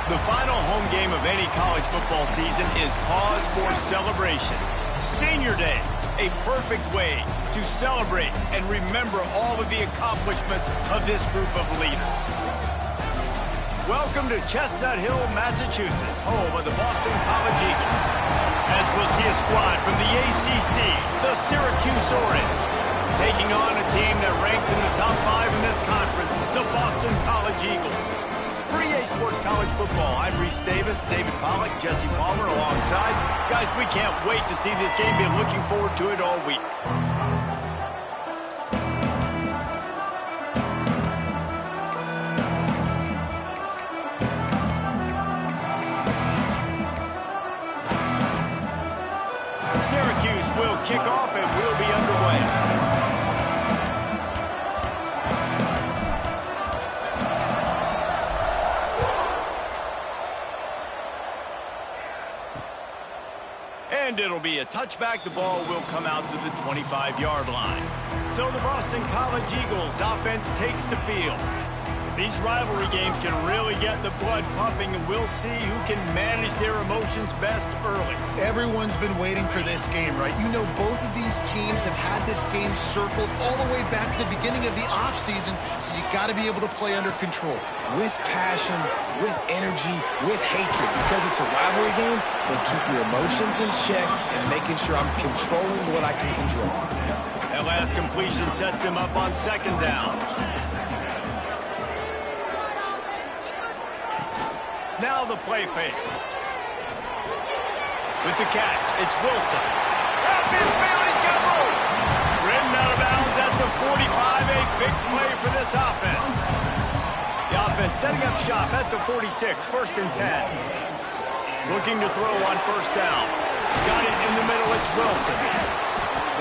The final home game of any college football season is cause for celebration. Senior Day, a perfect way to celebrate and remember all of the accomplishments of this group of leaders. Welcome to Chestnut Hill, Massachusetts, home of the Boston College Eagles. As we'll see a squad from the ACC, the Syracuse Orange, taking on a team that ranks in the top 5 in this conference, the Boston College Eagles. For EA Sports College Football, I'm Reese Davis, David Pollack, Jesse Palmer alongside. Guys, we can't wait to see this game. Been looking forward to it all week. Syracuse will kick off and we'll be underway. And it'll be a touchback. The ball will come out to the 25-yard line. So the Boston College Eagles offense takes the field. These rivalry games can really get the blood pumping, and we'll see who can manage their emotions best early. Everyone's been waiting for this game, right? You know, both of these teams have had this game circled all the way back to the beginning of the offseason, so you got to be able to play under control. With passion, with energy, with hatred. Because it's a rivalry game, they keep your emotions in check and making sure I'm controlling what I can control. That last completion sets him up on second down. Now the play fake. With the catch, it's Wilson. Bailey's got room. Ridden out of bounds at the 45. A big play for this offense. The offense setting up shop at the 46. First and 10. Looking to throw on first down. Got it in the middle. It's Wilson.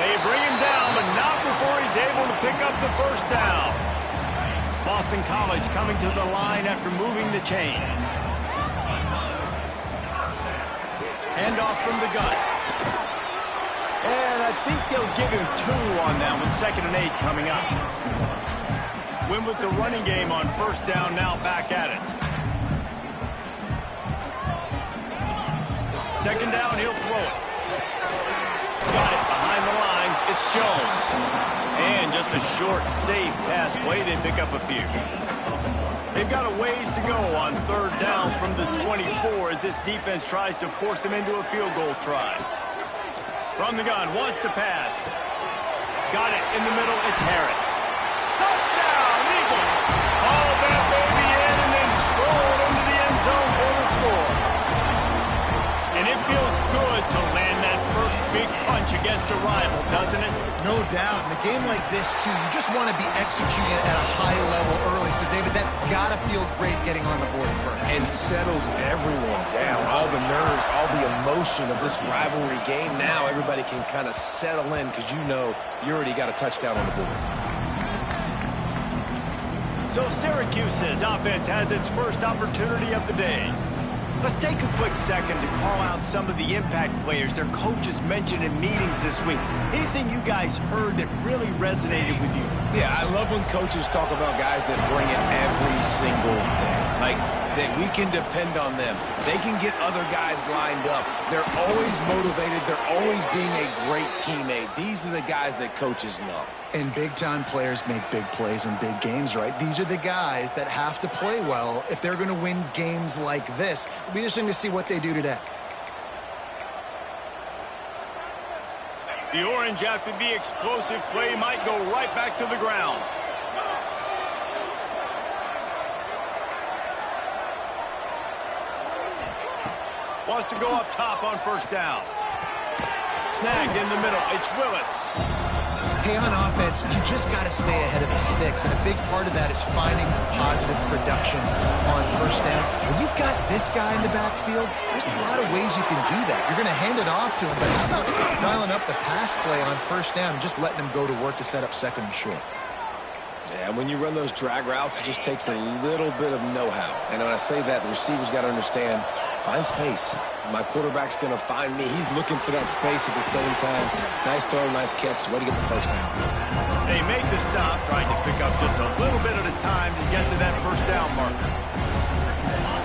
They bring him down, but not before he's able to pick up the first down. Boston College coming to the line after moving the chains. Handoff from the gun. And I think they'll give him 2 on that one. Second and 8 coming up. Win with the running game on first down, now back at it. Second down, he'll throw it. Got it behind the line. It's Jones. And just a short, safe pass play. They pick up a few. They've got a ways to go on third down from the 24 as this defense tries to force him into a field goal try. From the gun, wants to pass. Got it in the middle, it's Harris. Touchdown, Eagles! All that baby in and then strolled into the end zone for the score. And it feels good to land that first big punch against a rival, doesn't it? No doubt. In a game like this, too, you just want to be executing it at a high level early. So, David, that's got to feel great getting on the board first. And settles everyone down. All the nerves, all the emotion of this rivalry game. Now everybody can kind of settle in because you know you already got a touchdown on the board. So Syracuse's offense has its first opportunity of the day. Let's take a quick second to call out some of the impact players their coaches mentioned in meetings this week. Anything you guys heard that really resonated with you? Yeah, I love when coaches talk about guys that bring it every single day. Like, that we can depend on them. They can get other guys lined up. They're always motivated. They're always being a great teammate. These are the guys that coaches love. And big-time players make big plays in big games, right? These are the guys that have to play well if they're going to win games like this. It'll be interesting to see what they do today. The Orange, after the explosive play, might go right back to the ground. Wants to go up top on first down. Snagged in the middle. It's Willis. Hey, on offense, you just got to stay ahead of the sticks, and a big part of that is finding positive production on first down. When you've got this guy in the backfield, there's a lot of ways you can do that. You're going to hand it off to him, but how about dialing up the pass play on first down and just letting him go to work to set up second and short? Yeah, when you run those drag routes, it just takes a little bit of know-how. And when I say that, the receiver's got to understand, find space. My quarterback's going to find me. He's looking for that space at the same time. Nice throw, nice catch. Way to get the first down. They make the stop, trying to pick up just a little bit at a time to get to that first down marker.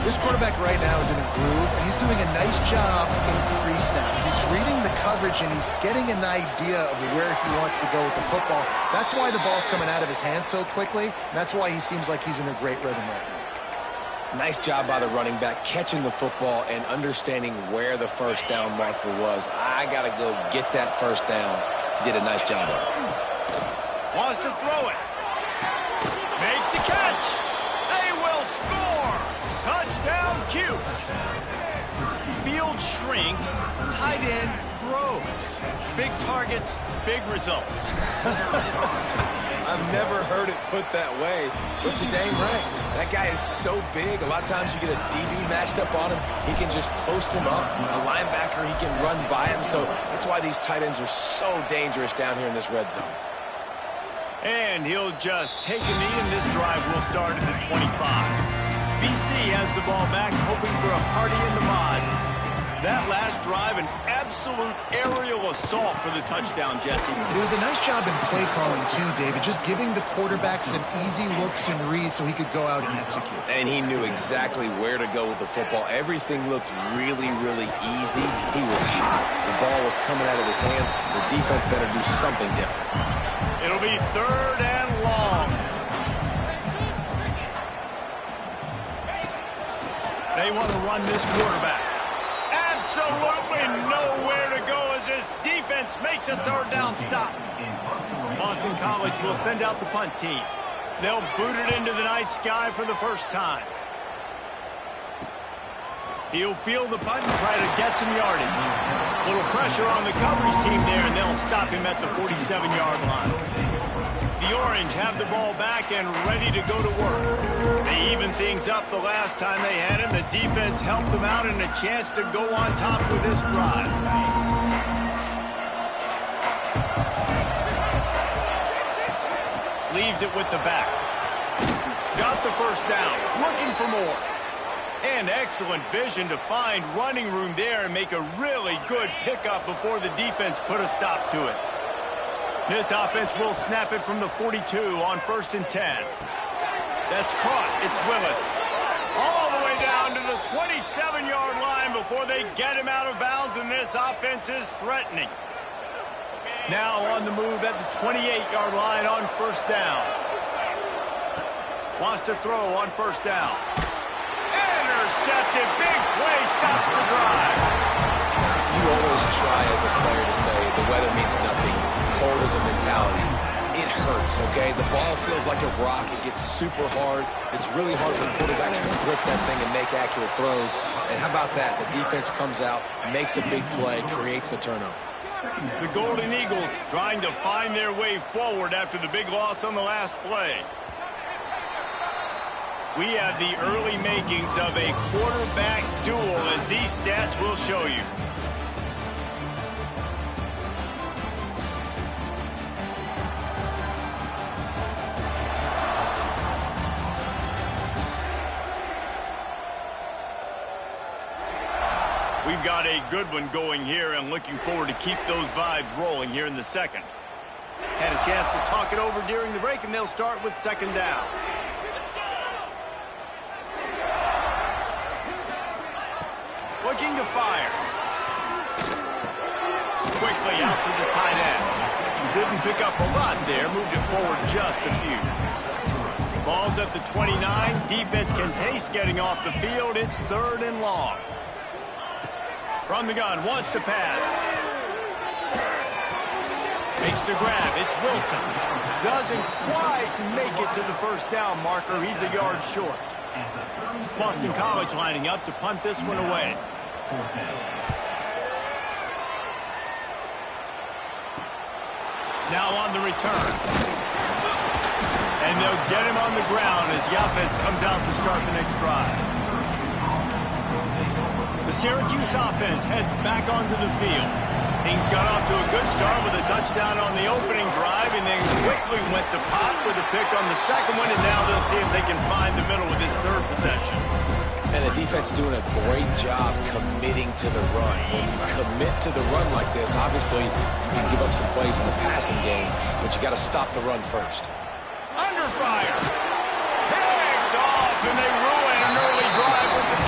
This quarterback right now is in a groove, and he's doing a nice job in pre-snap. He's reading the coverage, and he's getting an idea of where he wants to go with the football. That's why the ball's coming out of his hands so quickly, and that's why he seems like he's in a great rhythm right now. Nice job by the running back, catching the football and understanding where the first down marker was. I got to go get that first down. He did a nice job of it. Wants to throw it. Makes the catch. They will score. Touchdown, Cuse. Field shrinks. Tight end grows. Big targets, big results. I've never heard it put that way, but you're dang right. That guy is so big. A lot of times you get a DB matched up on him. He can just post him up. A linebacker, he can run by him. So that's why these tight ends are so dangerous down here in this red zone. And he'll just take a knee, and this drive will start at the 25. BC has the ball back, hoping for a party in the mods. That last drive, an absolute aerial assault for the touchdown, Jesse. It was a nice job in play calling, too, David, just giving the quarterback some easy looks and reads so he could go out and execute. And he knew exactly where to go with the football. Everything looked really, really easy. He was hot. The ball was coming out of his hands. The defense better do something different. It'll be 3rd and long. They want to run this quarterback. Absolutely nowhere to go as this defense makes a 3rd down stop. Boston College will send out the punt team. They'll boot it into the night sky for the first time. He'll field the punt and try to get some yardage. Little pressure on the coverage team there, and they'll stop him at the 47-yard line. The Orange have the ball back and ready to go to work. They even things up the last time they had him. The defense helped them out and a chance to go on top with this drive. Leaves it with the back. Got the first down. Looking for more. And excellent vision to find running room there and make a really good pickup before the defense put a stop to it. This offense will snap it from the 42 on 1st and 10. That's caught. It's Willis. All the way down to the 27-yard line before they get him out of bounds, and this offense is threatening. Now on the move at the 28-yard line on 1st down. Wants to throw on 1st down. Intercepted. Big play. Stops the drive. You always try as a player to say the weather means nothing. Cold is a mentality. It hurts, okay? The ball feels like a rock. It gets super hard. It's really hard for quarterbacks to grip that thing and make accurate throws. And how about that? The defense comes out, makes a big play, creates the turnover. The Golden Eagles trying to find their way forward after the big loss on the last play. We have the early makings of a quarterback duel, as these stats will show you. We've got a good one going here, and looking forward to keep those vibes rolling here in the second. Had a chance to talk it over during the break, and they'll start with 2nd down. Looking to fire. Quickly out to the tight end. Didn't pick up a lot there, moved it forward just a few. Ball's at the 29. Defense can taste getting off the field. It's 3rd and long. From the gun, wants to pass. Makes the grab. It's Wilson. Doesn't quite make it to the 1st down marker. He's a yard short. Boston College lining up to punt this one away. Now on the return. And they'll get him on the ground as the offense comes out to start the next drive. The Syracuse offense heads back onto the field. Things got off to a good start with a touchdown on the opening drive, and then quickly went to pot with a pick on the second one, and now they'll see if they can find the middle with this 3rd possession. And the defense doing a great job committing to the run. When you commit to the run like this, obviously you can give up some plays in the passing game, but you got to stop the run first. Under fire. Picked off, and they ruin an early drive with the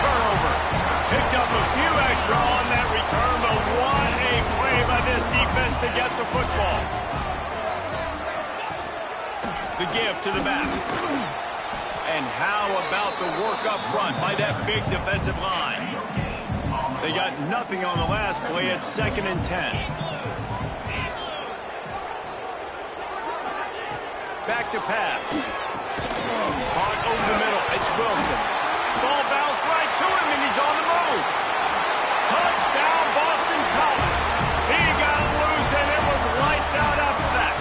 pressure on that return, but what a play by this defense to get the football. The give to the back. And how about the work up front by that big defensive line? They got nothing on the last play at 2nd and 10. Back to pass. Caught over the middle. It's Wilson. Ball bounced right to him, and he's on the move. Touchdown, Boston College. He got loose, and it was lights out after that.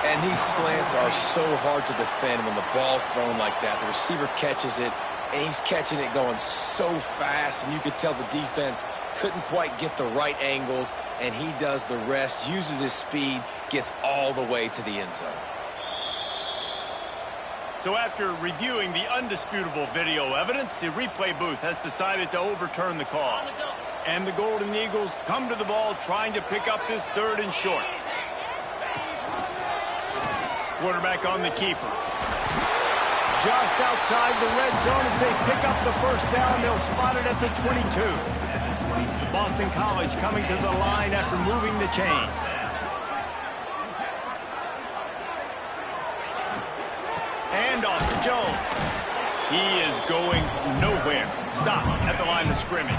And these slants are so hard to defend when the ball's thrown like that. The receiver catches it, and he's catching it going so fast, and you could tell the defense couldn't quite get the right angles, and he does the rest, uses his speed, gets all the way to the end zone. So after reviewing the undisputable video evidence, the replay booth has decided to overturn the call. And the Golden Eagles come to the ball trying to pick up this 3rd and short. Quarterback on the keeper. Just outside the red zone as they pick up the first down. They'll spot it at the 22. Boston College coming to the line after moving the chains. And off to Jones. He is going nowhere. Stop at the line of scrimmage.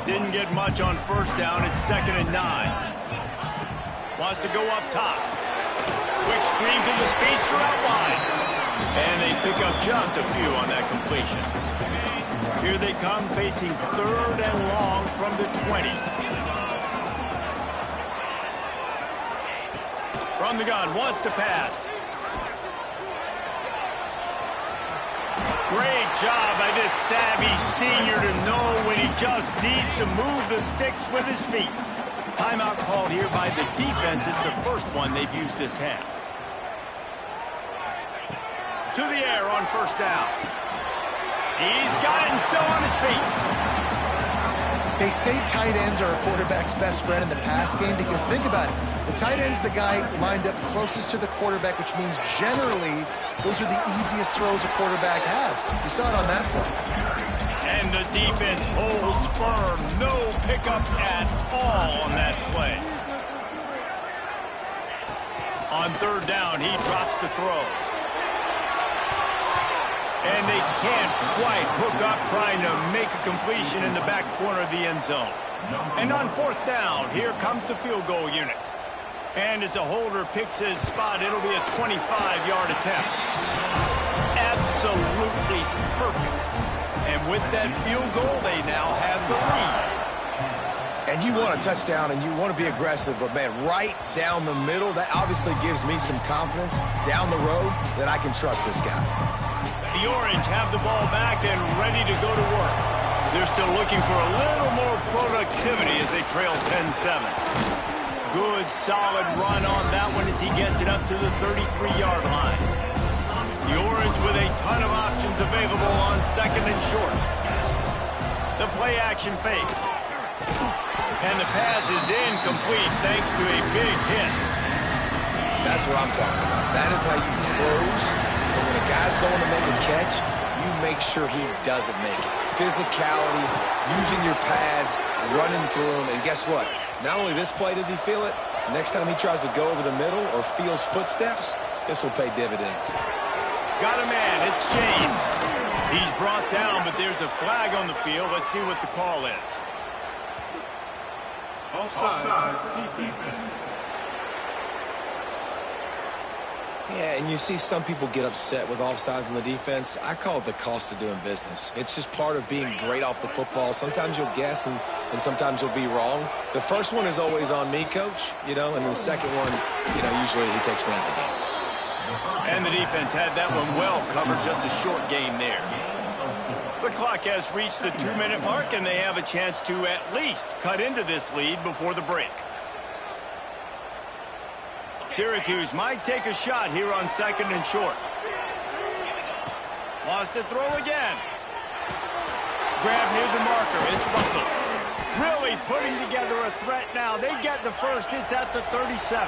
Didn't get much on first down. It's 2nd and 9. Wants to go up top. Quick screen to the speedster out wide. And they pick up just a few on that completion. Here they come facing 3rd and long from the 20. From the gun, wants to pass. Great job by this savvy senior to know when he just needs to move the sticks with his feet. Timeout called here by the defense. It's the first one they've used this half. To the air on first down. He's got it and still on his feet. They say tight ends are a quarterback's best friend in the pass game because think about it. The tight end's the guy lined up closest to the quarterback, which means generally those are the easiest throws a quarterback has. You saw it on that play. And the defense holds firm. No pickup at all on that play. On 3rd down, he drops the throw. And they can't quite hook up trying to make a completion in the back corner of the end zone. And on 4th down, here comes the field goal unit. And as a holder picks his spot, it'll be a 25-yard attempt. Absolutely perfect. And with that field goal, they now have the lead. And you want a touchdown and you want to be aggressive, but man, right down the middle, that obviously gives me some confidence down the road that I can trust this guy. The Orange have the ball back and ready to go to work. They're still looking for a little more productivity as they trail 10-7. Good, solid run on that one as he gets it up to the 33-yard line. The Orange with a ton of options available on 2nd and short. The play action fake. And the pass is incomplete thanks to a big hit. That's what I'm talking about. That is how you close. And when a guy's going to make a catch, you make sure he doesn't make it. Physicality, using your pads, running through them. And guess what? Not only this play does he feel it, next time he tries to go over the middle or feels footsteps, this will pay dividends. Got a man. It's James. He's brought down, but there's a flag on the field. Let's see what the call is. Offside, defense. Yeah, and you see some people get upset with offsides in the defense. I call it the cost of doing business. It's just part of being great off the football. Sometimes you'll guess and sometimes you'll be wrong. The first one is always on me, coach, and then the second one, usually he takes me out of the game. And the defense had that one well covered, just a short game there. The clock has reached the 2-minute mark, and they have a chance to at least cut into this lead before the break. Syracuse might take a shot here on 2nd and short. Wants to throw again. Grab near the marker. It's Russell. Really putting together a threat now. They get the first. It's at the 37.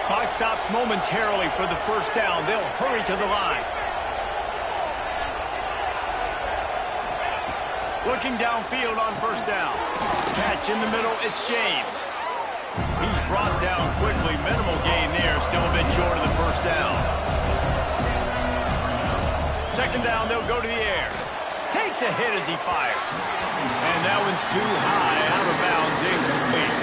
Clock stops momentarily for the first down. They'll hurry to the line. Looking downfield on first down. Catch in the middle, it's James. He's brought down quickly. Minimal gain there, still a bit short of the first down. Second down, they'll go to the air. Takes a hit as he fires. And that one's too high, out of bounds, incomplete.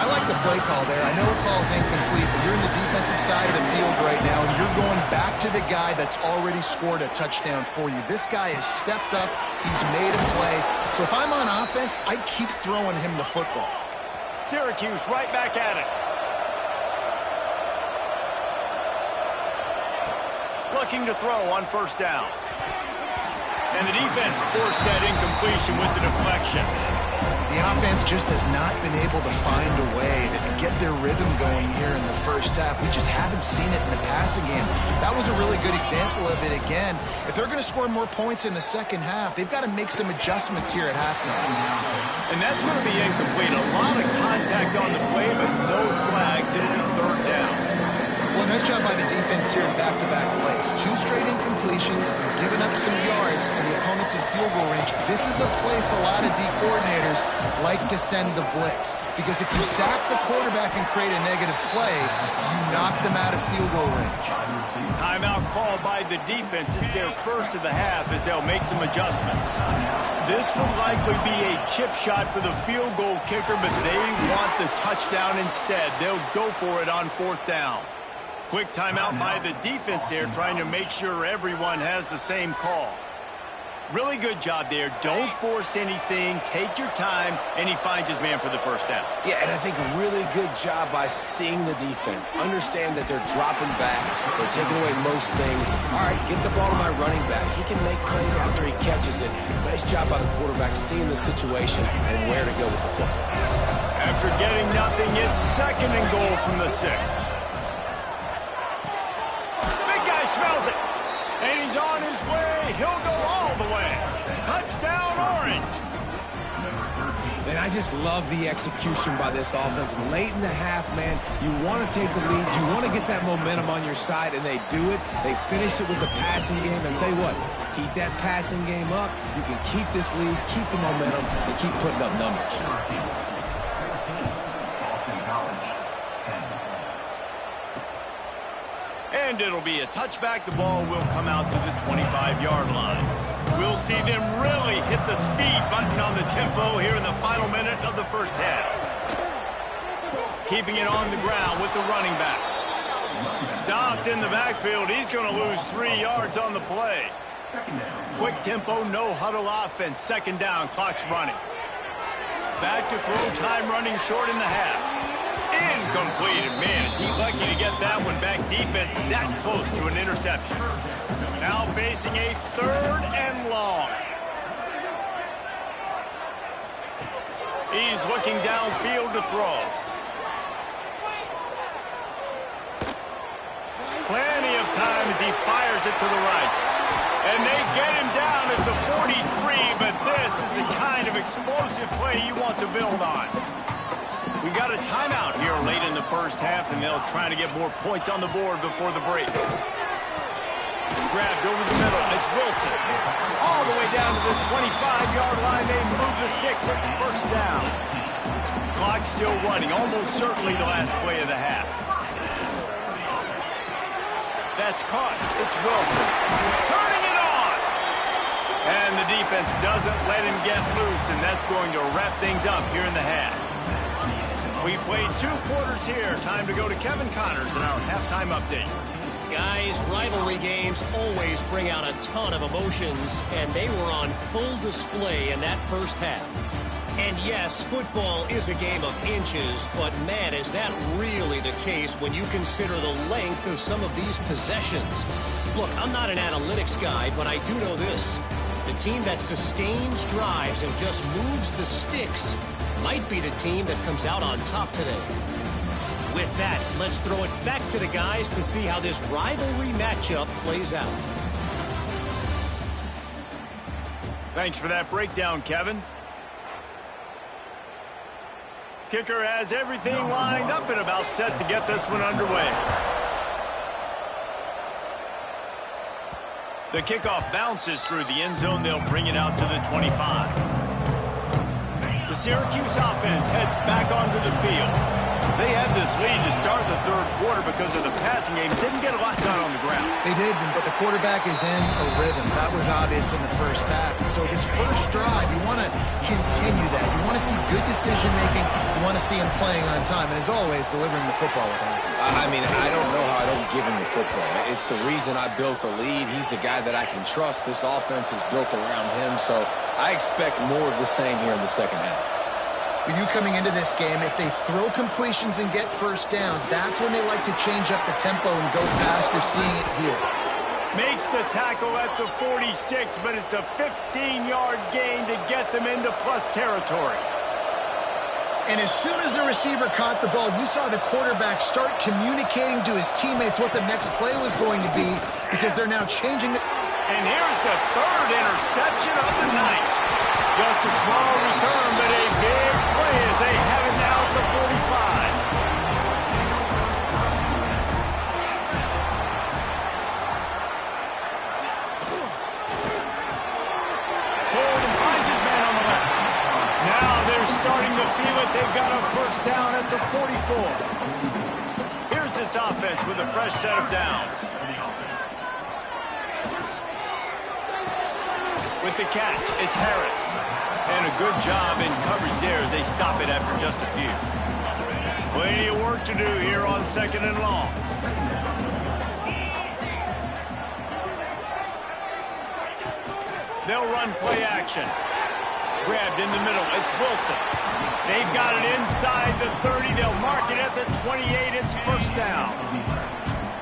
I like the play call there. I know it falls incomplete, but you're in the defensive side of the field right now, and you're going back to the guy that's already scored a touchdown for you. This guy has stepped up. He's made a play. So if I'm on offense, I keep throwing him the football. Syracuse right back at it. Looking to throw on first down. And the defense forced that incompletion with the deflection. The offense just has not been able to find a way to get their rhythm going here in the first half. We just haven't seen it in the passing game. That was a really good example of it again. If they're going to score more points in the second half, they've got to make some adjustments here at halftime. And that's going to be incomplete. A lot of contact on the play, but no flags. It'll be third down. Well, nice job by the defense here in back-to-back plays. 2 straight incompletions, giving up some yards, and the opponent's in field goal range. This is a place a lot of D coordinators like to send the blitz. Because if you sack the quarterback and create a negative play, you knock them out of field goal range. Timeout called by the defense. It's their first of the half as they'll make some adjustments. This will likely be a chip shot for the field goal kicker, but they want the touchdown instead. They'll go for it on fourth down. Quick timeout by the defense there, trying to make sure everyone has the same call. Really good job there. Don't force anything. Take your time, and he finds his man for the first down. Yeah, and I think a really good job by seeing the defense. Understand that they're dropping back. They're taking away most things. All right, get the ball to my running back. He can make plays after he catches it. Nice job by the quarterback seeing the situation and where to go with the football. After getting nothing, it's second and goal from the 6. Smells it, and he's on his way. He'll go all the way. Touchdown, Orange. And I just love the execution by this offense. Late in the half, man, you want to take the lead. You want to get that momentum on your side, and they do it. They finish it with the passing game. And tell you what, keep that passing game up. You can keep this lead, keep the momentum, and keep putting up numbers. And it'll be a touchback. The ball will come out to the 25-yard line. We'll see them really hit the speed button on the tempo here in the final minute of the first half. Keeping it on the ground with the running back. Stopped in the backfield. He's going to lose 3 yards on the play. Quick tempo, no huddle offense. Second down, clock's running. Back to throw, time running short in the half. Incomplete. Man, is he lucky to get that one back. Defense that close to an interception. Now facing a third and long. He's looking downfield to throw. Plenty of time as he fires it to the right. And they get him down at the 43, but this is the kind of explosive play you want to build on. We got a timeout here late in the first half, and they'll try to get more points on the board before the break. Grabbed over the middle. It's Wilson. All the way down to the 25-yard line. They move the sticks. It's first down. Clock still running. Almost certainly the last play of the half. That's caught. It's Wilson. Turning it on. And the defense doesn't let him get loose, and that's going to wrap things up here in the half. We played 2 quarters here. Time to go to Kevin Connors in our halftime update. Guys, rivalry games always bring out a ton of emotions, and they were on full display in that first half. And yes, football is a game of inches, but man, is that really the case when you consider the length of some of these possessions. Look, I'm not an analytics guy, but I do know this. The team that sustains drives and just moves the sticks might be the team that comes out on top today. With that, let's throw it back to the guys to see how this rivalry matchup plays out. Thanks for that breakdown, Kevin. Kicker has everything lined up and about set to get this one underway. The kickoff bounces through the end zone. They'll bring it out to the 25. The Syracuse offense heads back onto the field. They had this lead to start the third quarter because of the passing game. Didn't get a lot done on the ground. They did, but the quarterback is in a rhythm. That was obvious in the first half. And so this first drive, you want to continue that. You want to see good decision-making. You want to see him playing on time. And as always, delivering the football with accuracy. I mean, I don't know how I don't give him the football. It's the reason I built the lead. He's the guy that I can trust. This offense is built around him. So I expect more of the same here in the second half. For you coming into this game, if they throw completions and get first downs, that's when they like to change up the tempo and go fast. You're seeing it here. Makes the tackle at the 46, but it's a 15-yard gain to get them into plus territory. And as soon as the receiver caught the ball, you saw the quarterback start communicating to his teammates what the next play was going to be because they're now changing the... And here's the third interception of the night. Just a small return, but a big play as they have it now at the 45. Holden finds his man on the left. Now they're starting to feel it. They've got a first down at the 44. Here's this offense with a fresh set of downs. With the catch, it's Harris. And a good job in coverage there as they stop it after just a few. Plenty of work to do here on 2nd and long. They'll run play action. Grabbed in the middle. It's Wilson. They've got it inside the 30. They'll mark it at the 28. It's first down.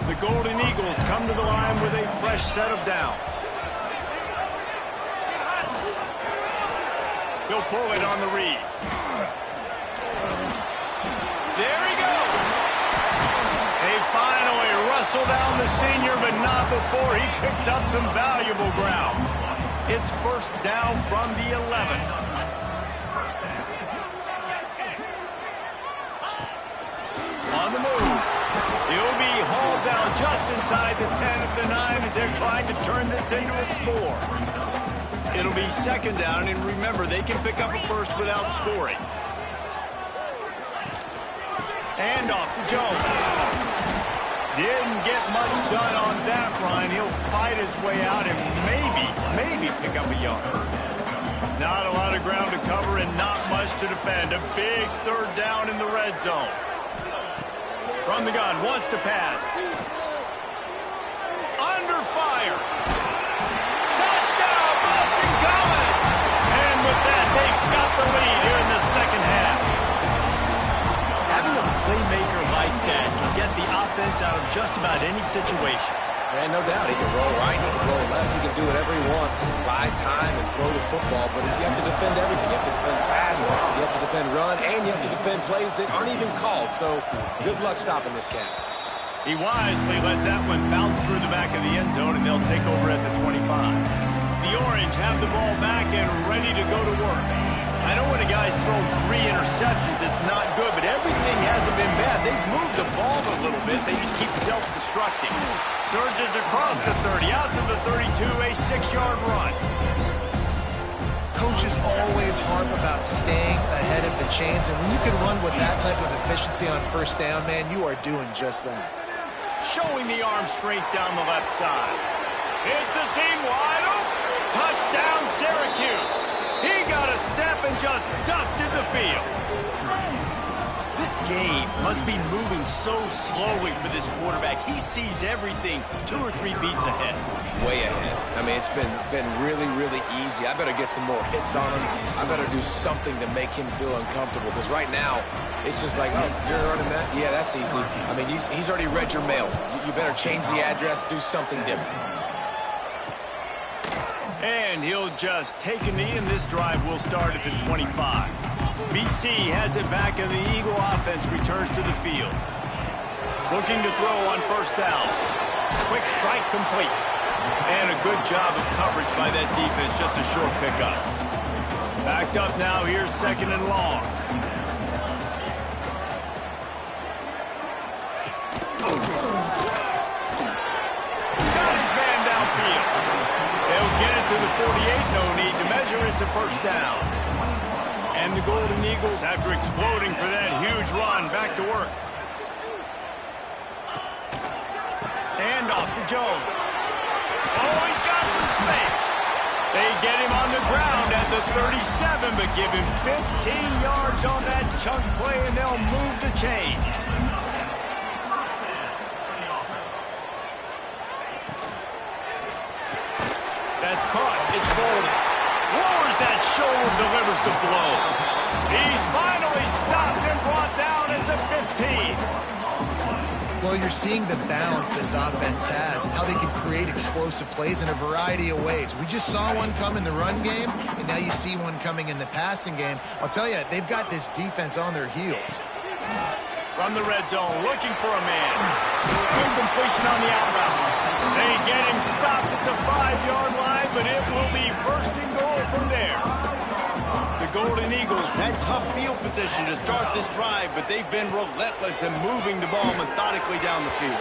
The Golden Eagles come to the line with a fresh set of downs. He'll pull it on the read. There he goes. They finally wrestle down the senior, but not before he picks up some valuable ground. It's first down from the 11. On the move. He'll be hauled down just inside the 10 at the 9 as they're trying to turn this into a score. It'll be second down, and remember, they can pick up a first without scoring. And off to Jones. Didn't get much done on that run. He'll fight his way out and maybe pick up a yard. Not a lot of ground to cover and not much to defend. A big third down in the red zone. From the gun, wants to pass. Under fire. Touchdown, Boston College! And with that, they've got the lead here in the second half. Having a playmaker like that can get the offense out of just about any situation. And no doubt, he can roll right, he can roll left, he can do whatever he wants, buy time and throw the football, but you have to defend everything. You have to defend pass, you have to defend run, and you have to defend plays that aren't even called. So good luck stopping this cat. He wisely lets that one bounce through the back of the end zone, and they'll take over at the 25. The Orange have the ball back and ready to go to work. I know when a guy's thrown 3 interceptions, it's not good, but everything hasn't been bad. They've moved the ball a little bit. They just keep self-destructing. Surges across the 30, out to the 32, a 6-yard run. Coaches always harp about staying ahead of the chains, and when you can run with that type of efficiency on first down, man, you are doing just that. Showing the arm strength down the left side. It's a seam wide open. Touchdown, Syracuse. He got a step and just dusted the field. This game must be moving so slowly for this quarterback. He sees everything 2 or 3 beats ahead. Way ahead. I mean, it's been really, really easy. I better get some more hits on him. I better do something to make him feel uncomfortable, because right now, it's just like, oh, you're running that? Yeah, that's easy. I mean, he's already read your mail. You better change the address, do something different. And he'll just take a knee, and this drive will start at the 25. BC has it back, and the Eagle offense returns to the field. Looking to throw on first down. Quick strike complete. And a good job of coverage by that defense, just a short pickup. Backed up now, here's 2nd and long. Got his man downfield. to the 48, no need to measure. It's a first down. And the Golden Eagles, after exploding for that huge run, back to work. And off to Jones. Oh, he's got some space. They get him on the ground at the 37, but give him 15 yards on that chunk play, and they'll move the chains. That's caught. It's Bolden. Lowers that shoulder, delivers the blow. He's finally stopped and brought down at the 15. Well, you're seeing the balance this offense has and how they can create explosive plays in a variety of ways. We just saw one come in the run game, and now you see one coming in the passing game. I'll tell you, they've got this defense on their heels. From the red zone, looking for a man. Good completion on the outbound. They get him stopped at the 5-yard line, but it will be first and goal from there. The Golden Eagles had tough field position to start this drive, but they've been relentless in moving the ball methodically down the field.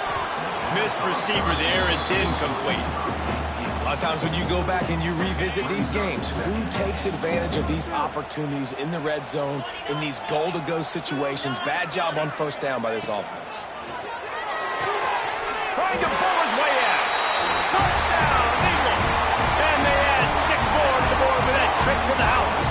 Missed receiver there, it's incomplete. A lot of times when you go back and you revisit these games, who takes advantage of these opportunities in the red zone, in these goal-to-go situations? Bad job on first down by this offense. Trying to pull his way out. Touchdown, Eagles. And they add 6 more to the board with that trick to the house.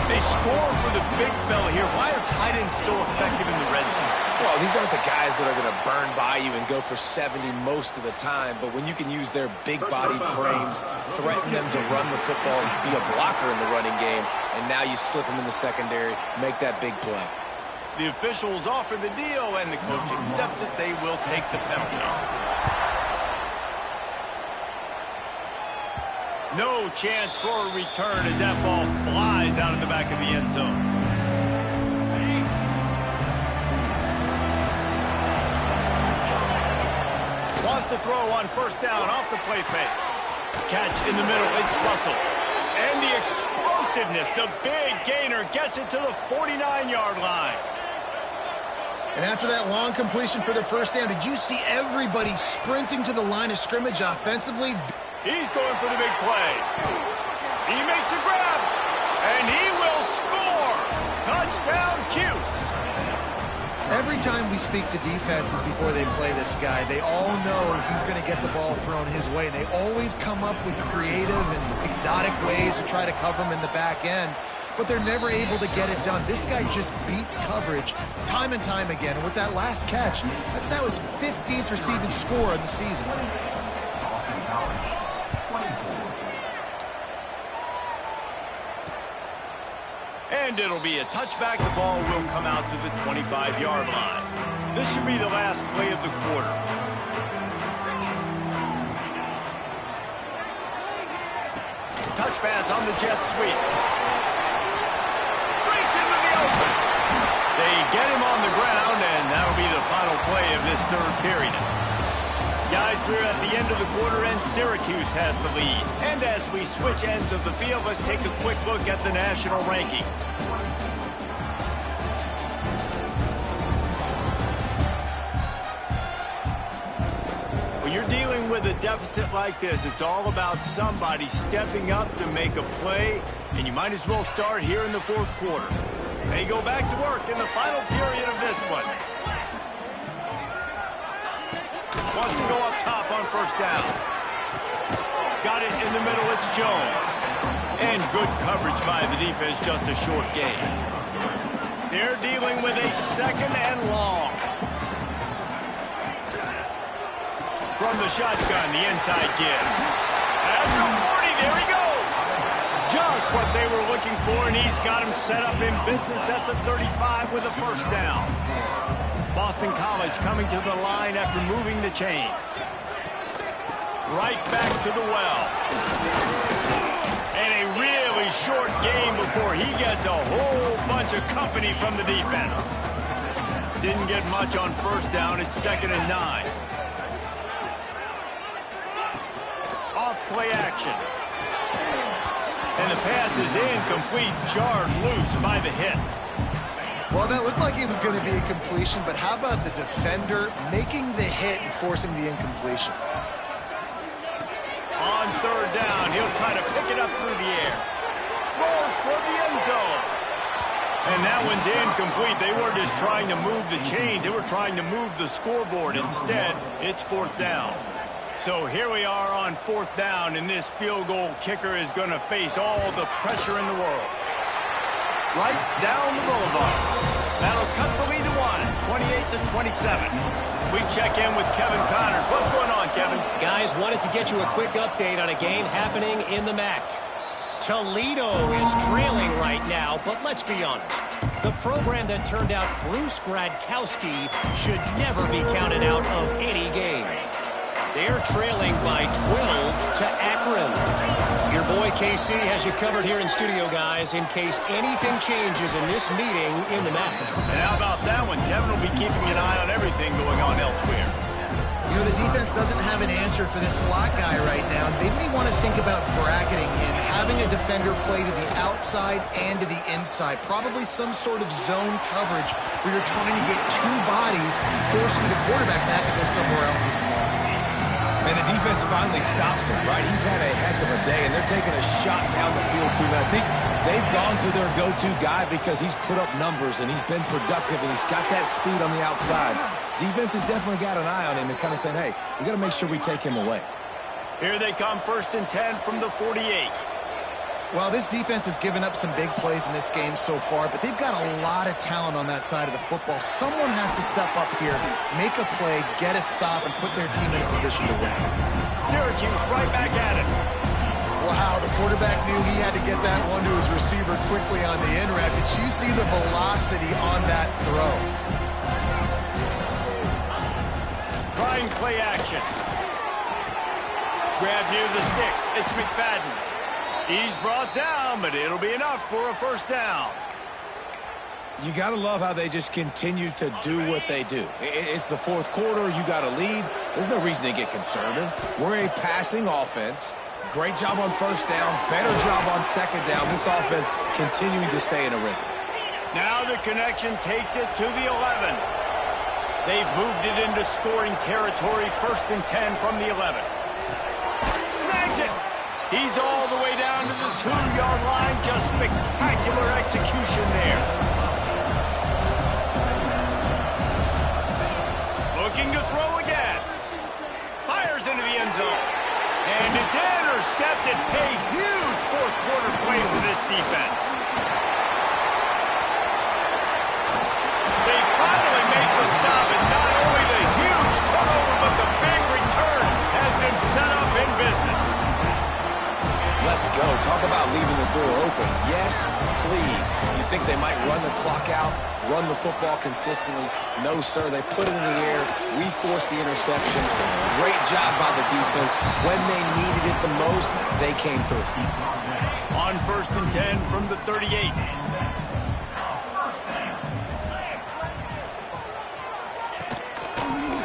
They score for the big fella here. Why are tight ends so effective in the red zone? Well, these aren't the guys that are going to burn by you and go for 70 most of the time, but when you can use their big-bodied frames, threaten them to run the football, be a blocker in the running game, and now you slip them in the secondary, make that big play. The officials offer the deal, and the coach accepts it. They will take the penalty. No chance for a return as that ball flies out of the back of the end zone. Wants to throw on first down off the play fake. Catch in the middle, it's Russell. And the explosiveness, the big gainer gets it to the 49-yard line. And after that long completion for the first down, did you see everybody sprinting to the line of scrimmage offensively? He's going for the big play. He makes a grab, and he will score. Touchdown, Cuse. Every time we speak to defenses before they play this guy, they all know he's going to get the ball thrown his way. And they always come up with creative and exotic ways to try to cover him in the back end, but they're never able to get it done. This guy just beats coverage time and time again. And with that last catch, that's now his 15th receiving score of the season. And it'll be a touchback. The ball will come out to the 25-yard line. This should be the last play of the quarter. Touch pass on the jet sweep. Breaks into the open. They get him on the ground, and that'll be the final play of this third period. Guys, we're at the end of the quarter, and Syracuse has the lead. And as we switch ends of the field, let's take a quick look at the national rankings. When you're dealing with a deficit like this, it's all about somebody stepping up to make a play, and you might as well start here in the fourth quarter. They go back to work in the final period of this one. Wants to go up top on first down. Got it in the middle, it's Jones. And good coverage by the defense, just a short gain. They're dealing with a second and long. From the shotgun, the inside give. After 40, there he goes. Just what they were looking for, and he's got him set up in business at the 35 with a first down. Boston College coming to the line after moving the chains. Right back to the well. And a really short game before he gets a whole bunch of company from the defense. Didn't get much on first down. It's 2nd and 9. Off play action. And the pass is incomplete, jarred loose by the hit. Well, that looked like it was going to be a completion, but how about the defender making the hit and forcing the incompletion? On third down. He'll try to pick it up through the air. Throws for the end zone. And that one's incomplete. They weren't just trying to move the chains. They were trying to move the scoreboard. Instead, it's fourth down. So here we are on fourth down, and this field goal kicker is going to face all the pressure in the world. Right down the boulevard. That'll cut the lead to 28-27. We check in with Kevin Connors. What's going on, Kevin? Guys, wanted to get you a quick update on a game happening in the MAC. Toledo is trailing right now, but let's be honest. The program that turned out Bruce Gradkowski should never be counted out of any game. They're trailing by 12 to Akron. Your boy KC has you covered here in studio, guys, in case anything changes in this meeting in the MAC. And how about that one? Kevin will be keeping an eye on everything going on elsewhere. You know, the defense doesn't have an answer for this slot guy right now. They may want to think about bracketing him, having a defender play to the outside and to the inside. Probably some sort of zone coverage where you're trying to get two bodies, forcing the quarterback to have to go somewhere else with the ball. And the defense finally stops him, right? He's had a heck of a day, and they're taking a shot down the field, too. And I think they've gone to their go-to guy because he's put up numbers, and he's been productive, and he's got that speed on the outside. Defense has definitely got an eye on him and kind of saying, hey, we got to make sure we take him away. Here they come, 1st and 10 from the 48. Well, this defense has given up some big plays in this game so far, but they've got a lot of talent on that side of the football. Someone has to step up here, make a play, get a stop, and put their team in a position to win. Syracuse right back at it. Wow, the quarterback knew he had to get that one to his receiver quickly on the in route. Did you see the velocity on that throw? Trying play action. Grab near the sticks. It's McFadden. He's brought down, but it'll be enough for a first down. You got to love how they just continue to do what they do. It's the fourth quarter. You got a lead. There's no reason to get conservative. We're a passing offense. Great job on first down. Better job on second down. This offense continuing to stay in a rhythm. Now the connection takes it to the 11. They've moved it into scoring territory. 1st and 10 from the 11. Snags it. He's all the way down to the 2-yard line. Just spectacular execution there. Looking to throw again. Fires into the end zone. And it's intercepted. A huge fourth quarter play for this defense. They finally make the stop, and not only the huge turnover, but the big return has them set up in business. Let's go. Talk about leaving the door open. Yes, please. You think they might run the clock out, run the football consistently? No, sir. They put it in the air. We forced the interception. Great job by the defense. When they needed it the most, they came through. On 1st and 10 from the 38.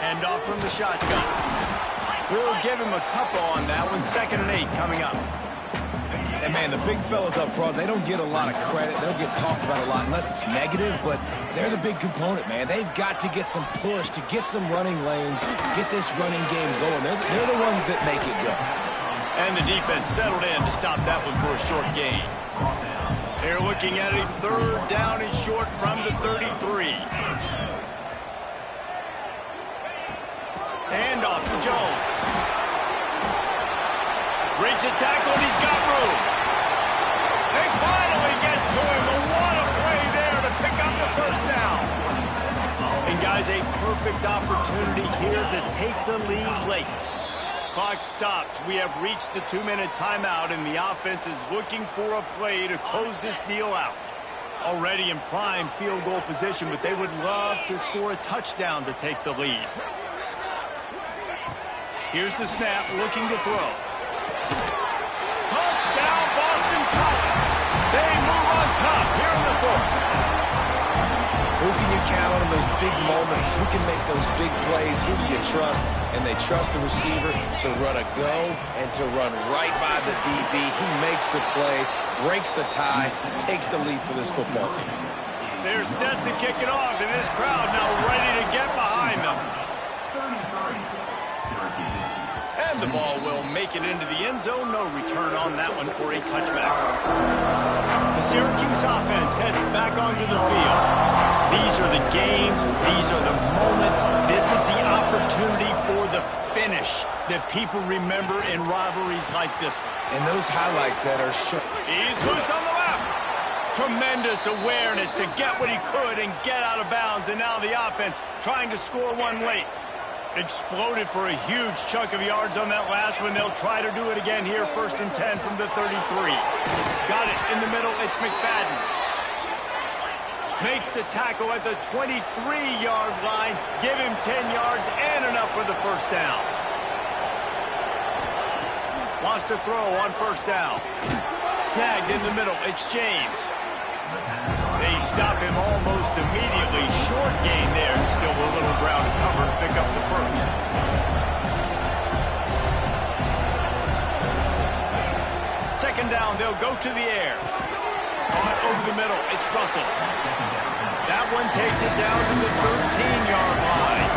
Hand off from the shotgun. We'll give him a couple on that one. 2nd and 8 coming up. And, man, the big fellas up front, they don't get a lot of credit. They'll get talked about a lot unless it's negative, but they're the big component, man. They've got to get some push, to get some running lanes, get this running game going. They're the ones that make it go. And the defense settled in to stop that one for a short gain. They're looking at a 3rd down and short from the 33. Hand off to Jones. Breaks a tackle, and he's got room. They finally get to him. But what a play there to pick up the first down. And, guys, a perfect opportunity here to take the lead late. Clock stops. We have reached the 2-minute timeout, and the offense is looking for a play to close this deal out. Already in prime field goal position, but they would love to score a touchdown to take the lead. Here's the snap, looking to throw. Touchdown, Boston College. They move on top here in the 4th. Who can you count on in those big moments? Who can make those big plays? Who do you trust? And they trust the receiver to run a go and to run right by the DB. He makes the play, breaks the tie, takes the lead for this football team. They're set to kick it off, and this crowd now ready to get behind them. And the ball will make it into the end zone. No return on that one for a touchback. The Syracuse offense heads back onto the field. These are the games. These are the moments. This is the opportunity for the finish that people remember in rivalries like this one. And those highlights that are shown. He's loose on the left. Tremendous awareness to get what he could and get out of bounds. And now the offense trying to score one late. Exploded for a huge chunk of yards on that last one. They'll try to do it again here, 1st and 10 from the 33. Got it in the middle. It's McFadden. Makes the tackle at the 23-yard line. Give him 10 yards and enough for the first down. Wants to throw on 1st down. Snagged in the middle. It's James. They stop him almost immediately. Short gain there. Still a little ground to cover to pick up the first. Second down, they'll go to the air. Caught over the middle. It's Russell. That one takes it down to the 13-yard line.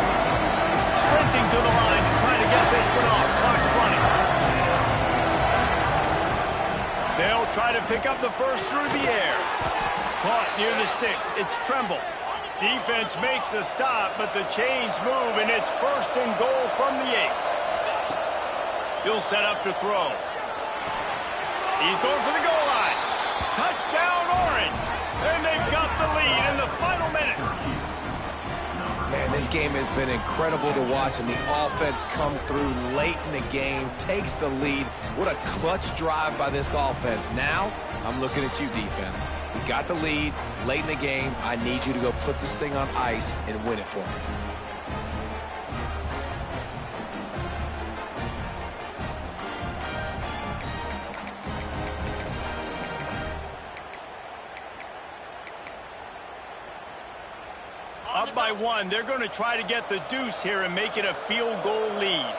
Sprinting to the line to try to get this one off. Clock's running. They'll try to pick up the first through the air. Caught near the sticks. It's Tremble. Defense makes a stop, but the chains move, and it's 1st and goal from the 8. He'll set up to throw. He's going for the goal line. Touchdown, Orange. And they've got the lead in the final minute. Man, this game has been incredible to watch, and the offense comes through late in the game, takes the lead. What a clutch drive by this offense. Now, I'm looking at you, defense. We got the lead late in the game. I need you to go put this thing on ice and win it for me. Up by 1. They're going to try to get the deuce here and make it a field goal lead.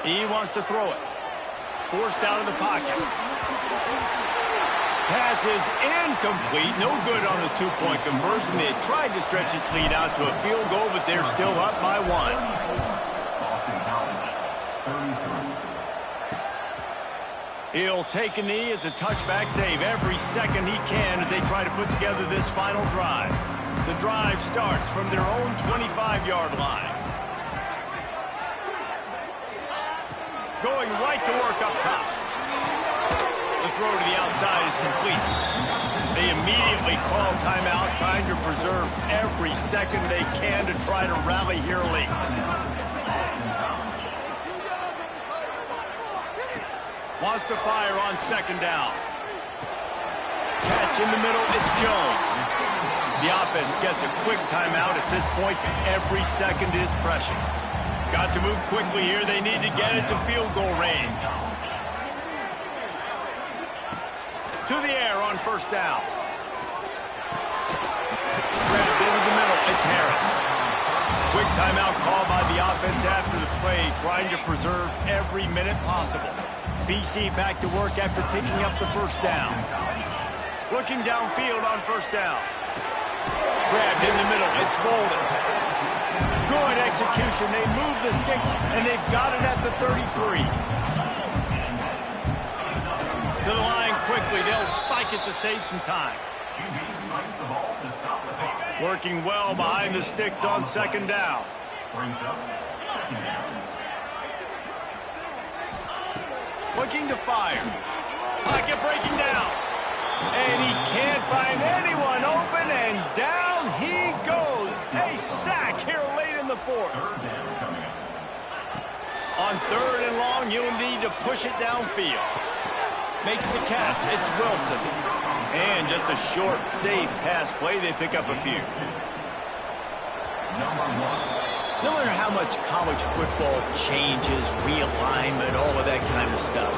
He wants to throw it. Forced out of the pocket. Pass is incomplete. No good on the 2-point conversion. They tried to stretch this lead out to a field goal, but they're still up by 1. He'll take a knee. It's a touchback save every second he can as they try to put together this final drive. The drive starts from their own 25-yard line. Going right to work up top. The throw to the outside is complete. They immediately call timeout, trying to preserve every second they can to try to rally here late. Wants to fire on 2nd down. Catch in the middle, it's Jones. The offense gets a quick timeout at this point. Every second is precious. Got to move quickly here. They need to get it to field goal range. To the air on 1st down. Grabbed into the middle, it's Harris. Quick timeout call by the offense after the play, trying to preserve every minute possible. BC back to work after picking up the 1st down. Looking downfield on 1st down. Grabbed in the middle. It's Bolden. Good execution. They move the sticks, and they've got it at the 33. To the line quickly. They'll spike it to save some time. Working well behind the sticks on 2nd down. Looking to fire. Pocket breaking down. And he can't find anyone open, and down he goes. A sack here late in the 4th. On 3rd and long, you'll need to push it downfield. Makes the catch. It's Wilson. And just a short, safe pass play. They pick up a few. No matter how much college football changes, realignment, all of that kind of stuff,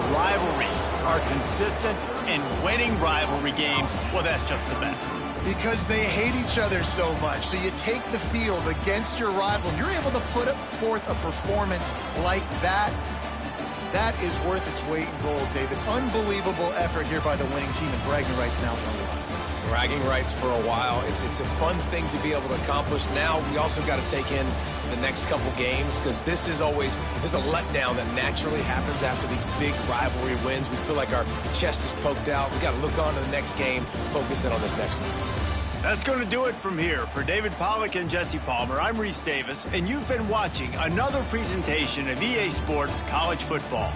rivalries are consistent, and winning rivalry games, well, that's just the best. Because they hate each other so much. So you take the field against your rival, and you're able to put forth a performance like that. That is worth its weight in gold, David. Unbelievable effort here by the winning team, and bragging rights now is on the line. bragging rights for a while. It's a fun thing to be able to accomplish. Now we also got to take in the next couple games, because this is always, there's a letdown that naturally happens after these big rivalry wins. We feel like our chest is poked out. We got to look on to the next game, focus in on this next one. That's going to do it from here. For David Pollack and Jesse Palmer, I'm Reese Davis, and you've been watching another presentation of EA Sports College Football.